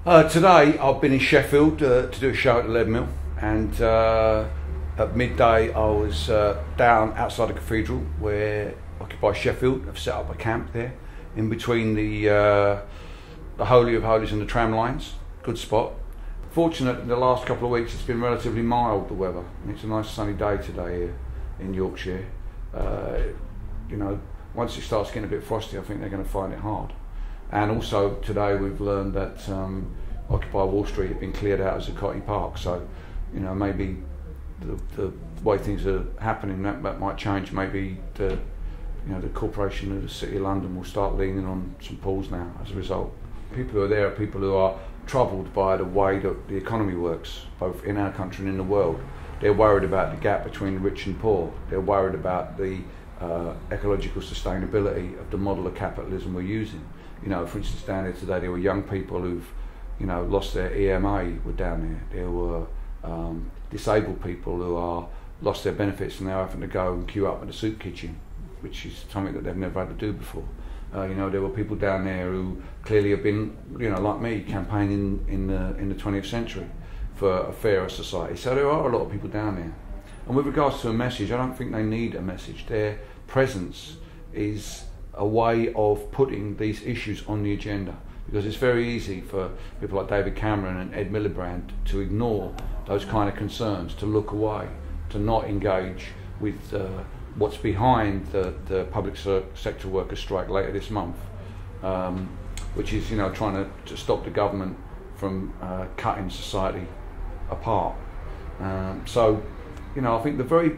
Today I've been in Sheffield to do a show at the Leadmill, and at midday I was down outside the cathedral where Occupy Sheffield have set up a camp there in between the Holy of Holies and the tram lines. Good spot. Fortunate in the last couple of weeks it's been relatively mild, the weather, and it's a nice sunny day today here in Yorkshire. You know, once it starts getting a bit frosty I think they're going to find it hard. And also today we've learned that Occupy Wall Street have been cleared out as a Occupy Park, so you know, maybe the way things are happening that might change. Maybe the corporation of the City of London will start leaning on St Paul's now as a result. People who are there are people who are troubled by the way that the economy works, both in our country and in the world. They're worried about the gap between the rich and poor. They're worried about the ecological sustainability of the model of capitalism we're using. You know, for instance, down there today there were young people who've, you know, lost their EMA were down there. There were disabled people who are lost their benefits and they're having to go and queue up at the soup kitchen, which is something that they've never had to do before. You know, there were people down there who clearly have been, you know, like me, campaigning in the 20th century for a fairer society. So there are a lot of people down there. And with regards to a message, I don't think they need a message. Their presence is a way of putting these issues on the agenda, because it's very easy for people like David Cameron and Ed Miliband to ignore those kind of concerns, to look away, to not engage with what's behind the public sector workers' strike later this month, which is, you know, trying to stop the government from cutting society apart. So, you know, I think the very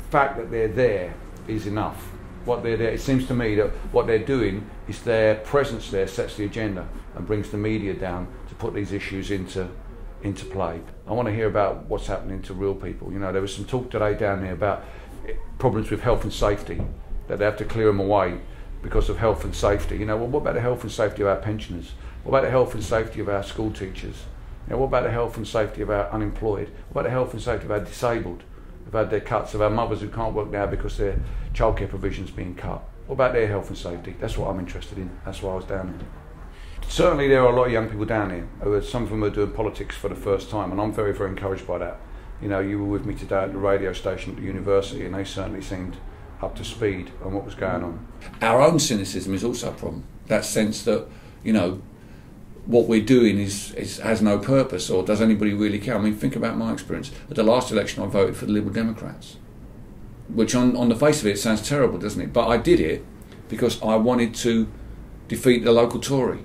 fact that they're there is enough. What they're there, it seems to me that what they're doing is their presence there sets the agenda and brings the media down to put these issues into play. I want to hear about what's happening to real people. You know, there was some talk today down there about problems with health and safety, that they have to clear them away because of health and safety. You know, well, what about the health and safety of our pensioners? What about the health and safety of our school teachers? You know, what about the health and safety of our unemployed? What about the health and safety of our disabled who've had their cuts, of our mothers who can't work now because their childcare provision's being cut? What about their health and safety? That's what I'm interested in. That's why I was down there. Certainly there are a lot of young people down here. Some of them are doing politics for the first time, and I'm very, very encouraged by that. You know, you were with me today at the radio station at the university, and they certainly seemed up to speed on what was going on. Our own cynicism is also a problem. That sense that, you know, what we're doing has no purpose, or does anybody really care? I mean, think about my experience. At the last election I voted for the Liberal Democrats, which on the face of it sounds terrible, doesn't it? But I did it because I wanted to defeat the local Tory.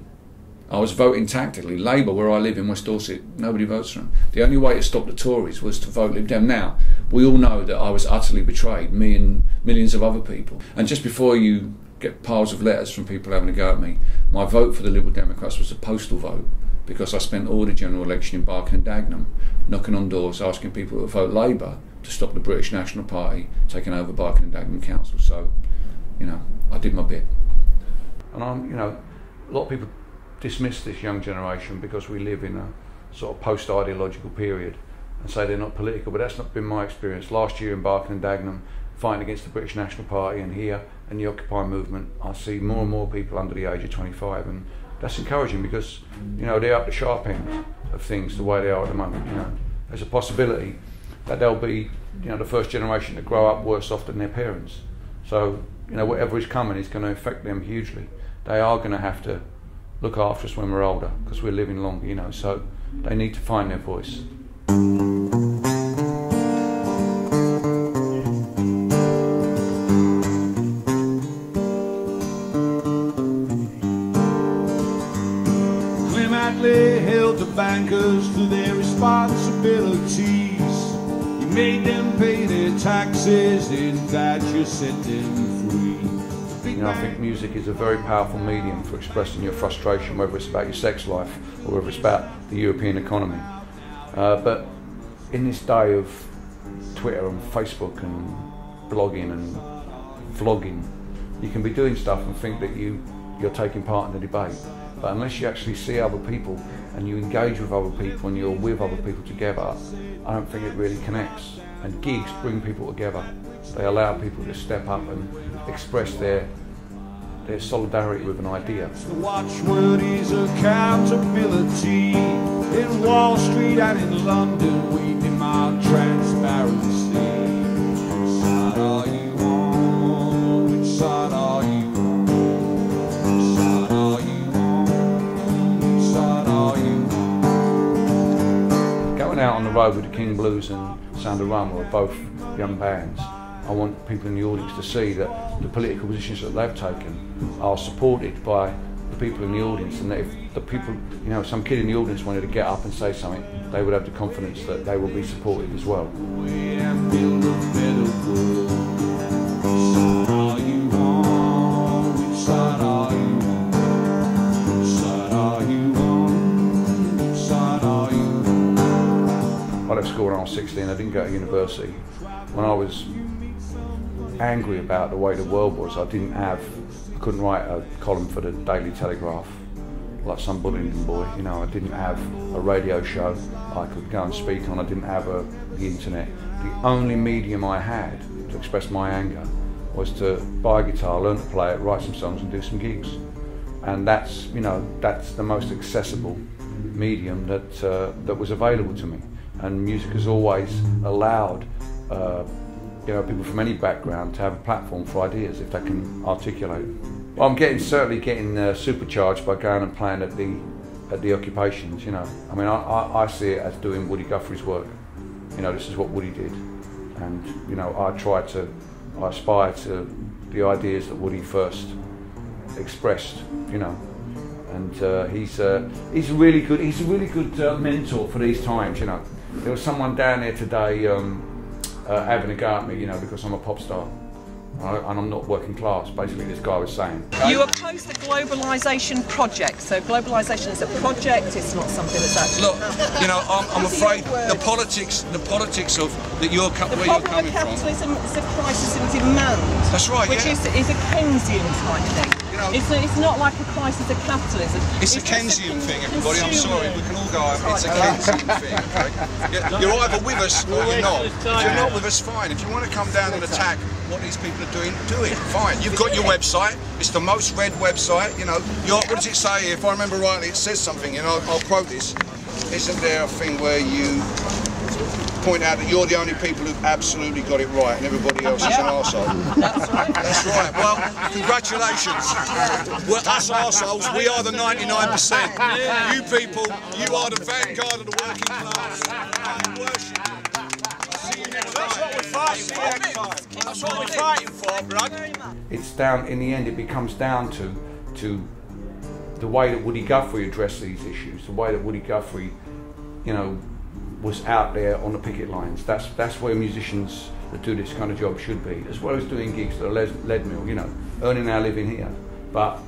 I was voting tactically. Labour, where I live in West Dorset, nobody votes for them. The only way to stop the Tories was to vote Lib Dem. Now, we all know that I was utterly betrayed, me and millions of other people. And just before you get piles of letters from people having a go at me, my vote for the Liberal Democrats was a postal vote, because I spent all the general election in Barking and Dagenham knocking on doors asking people to vote Labour to stop the British National Party taking over Barking and Dagenham Council. So, you know, I did my bit. And you know, a lot of people dismiss this young generation because we live in a sort of post-ideological period and say they're not political, but that's not been my experience. Last year in Barking and Dagenham, fighting against the British National Party, and here in the Occupy movement, I see more and more people under the age of 25, and that's encouraging because, you know, they're up the sharp end of things the way they are at the moment. You know, there's a possibility that they'll be, you know, the first generation to grow up worse off than their parents. So, you know, whatever is coming is going to affect them hugely. They are going to have to look after us when we're older, because we're living longer, you know, so they need to find their voice. Clemently held the bankers to their responsibilities. You made them pay their taxes, in that you set them free. You know, I think music is a very powerful medium for expressing your frustration, whether it's about your sex life or whether it's about the European economy. But in this day of Twitter and Facebook and blogging and vlogging, you can be doing stuff and think that you're taking part in the debate. But unless you actually see other people and you engage with other people and you're with other people together, I don't think it really connects. And gigs bring people together. They allow people to step up and express their solidarity with an idea. The watchword is accountability. Wall Street and in London we demand transparency. Which side are you on? Which side are you on? Which side are you on? Which side are you on? Going out on the road with the King Blues and Sound of Rum, were both young bands, I want people in the audience to see that the political positions that they've taken are supported by the people in the audience, and that if the people, you know, some kid in the audience wanted to get up and say something, they would have the confidence that they will be supported as well. I left school when I was 16, I didn't go to university. When I was angry about the way the world was, I couldn't write a column for the Daily Telegraph like some Bullingdon boy, you know. I didn't have a radio show I could go and speak on, I didn't have the internet. The only medium I had to express my anger was to buy a guitar, learn to play it, write some songs and do some gigs. And that's, you know, that's the most accessible medium that was available to me. And music has always allowed you know, people from any background to have a platform for ideas if they can articulate it. Well, I'm certainly getting supercharged by going and playing at the occupations. You know, I mean, I see it as doing Woody Guthrie's work. You know, this is what Woody did, and you know, I aspire to the ideas that Woody first expressed. You know, and he's a really good mentor for these times. You know, there was someone down there today having a go at me, you know, because I'm a pop star and I'm not working class. Basically, this guy was saying. You oppose the globalisation project. So globalisation is a project. It's not something that's actually. Look, you know, I'm afraid the politics of where you're coming from. The problem with capitalism is a crisis in demand. That's right. Which is a Keynesian type thing. You know, it's not like a crisis of capitalism. It's a Keynesian thing, everybody. I'm sorry, we can all go over. It's a Keynesian thing. Okay? You're either with us or you're not. If you're not with us, fine. If you want to come down and attack what these people are doing, do it. Fine. You've got your website. It's the most read website. You know, what does it say? If I remember rightly, it says something. You know, I'll quote this. Isn't there a thing where you point out that you're the only people who've absolutely got it right and everybody else is an arsehole? That's right. That's right. Well, congratulations. Well, us arseholes, we are the 99%. You people, you are the vanguard of the working class. I worship you. See you next time. That's what we're fighting for, Bragg. It's down, in the end, it becomes down to the way that Woody Guthrie addressed these issues, the way that Woody Guthrie, you know, was out there on the picket lines. That's where musicians that do this kind of job should be, as well as doing gigs at the Leadmill, you know, earning our living here, but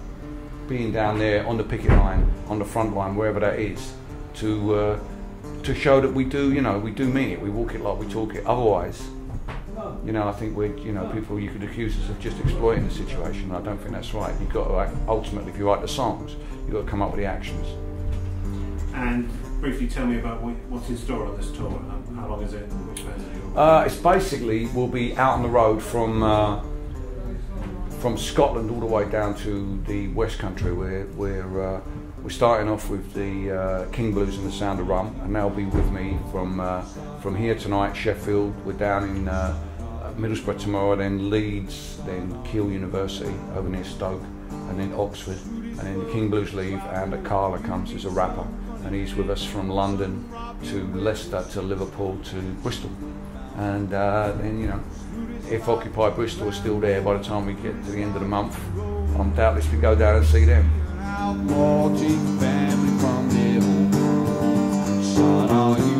being down there on the picket line, on the front line, wherever that is, to show that we do, you know, we do mean it, we walk it like we talk it. Otherwise, you know, I think we're, you know, people, you could accuse us of just exploiting the situation. I don't think that's right. You've got to, ultimately, if you write the songs, you've got to come up with the actions. And briefly tell me about what's in store on this tour. How long is it? And which bands are you? It's basically, we'll be out on the road from Scotland all the way down to the West Country. We're starting off with the King Blues and the Sound of Rum, and they'll be with me from here tonight, Sheffield. We're down in Middlesbrough tomorrow, then Leeds, then Keele University over near Stoke, and then Oxford, and then the King Blues leave, and Carla comes as a rapper, and he's with us from London to Leicester to Liverpool to Bristol, and then, you know, if Occupy Bristol is still there by the time we get to the end of the month, I'm doubtless to go down and see them. Family from their home. Son, are you